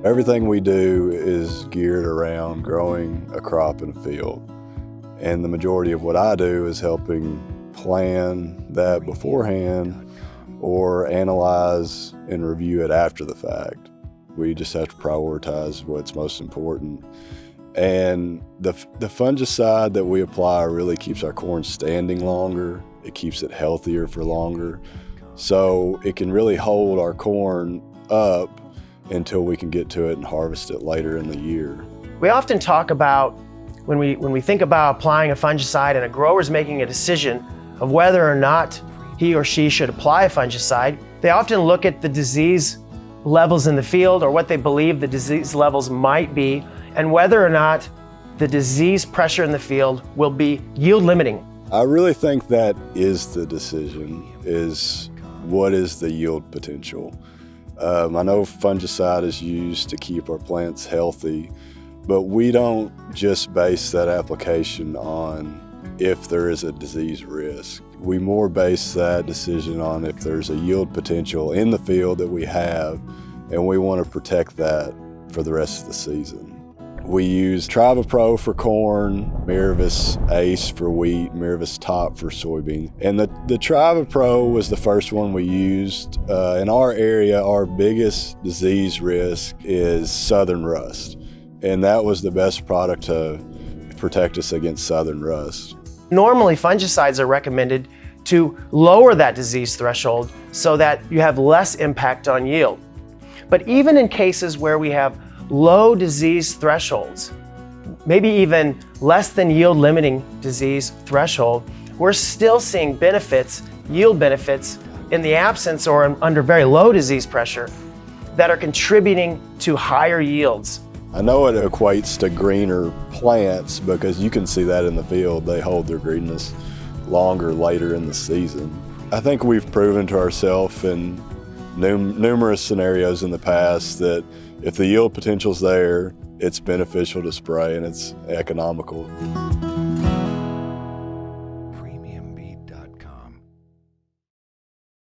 Everything we do is geared around growing a crop in a field. And the majority of what I do is helping plan that beforehand or analyze and review it after the fact. We just have to prioritize what's most important. And the fungicide that we apply really keeps our corn standing longer. It keeps it healthier for longer. So it can really hold our corn up until we can get to it and harvest it later in the year. We often talk about when we think about applying a fungicide and a grower's making a decision of whether or not he or she should apply a fungicide, they often look at the disease levels in the field or what they believe the disease levels might be and whether or not the disease pressure in the field will be yield limiting. I really think that is the decision, is what is the yield potential. I know fungicide is used to keep our plants healthy, but we don't just base that application on if there is a disease risk. We more base that decision on if there's a yield potential in the field that we have, and we want to protect that for the rest of the season. We use Trivapro for corn, Miravis Ace for wheat, Miravis Top for soybean. And the Trivapro was the first one we used. In our area, our biggest disease risk is southern rust. And that was the best product to protect us against southern rust. Normally, fungicides are recommended to lower that disease threshold so that you have less impact on yield. But even in cases where we have low disease thresholds, maybe even less than yield limiting disease threshold, we're still seeing benefits, yield benefits, in the absence or under very low disease pressure that are contributing to higher yields. I know it equates to greener plants because you can see that in the field. They hold their greenness longer later in the season. I think we've proven to ourselves in numerous scenarios in the past that if the yield potential's there, it's beneficial to spray and it's economical.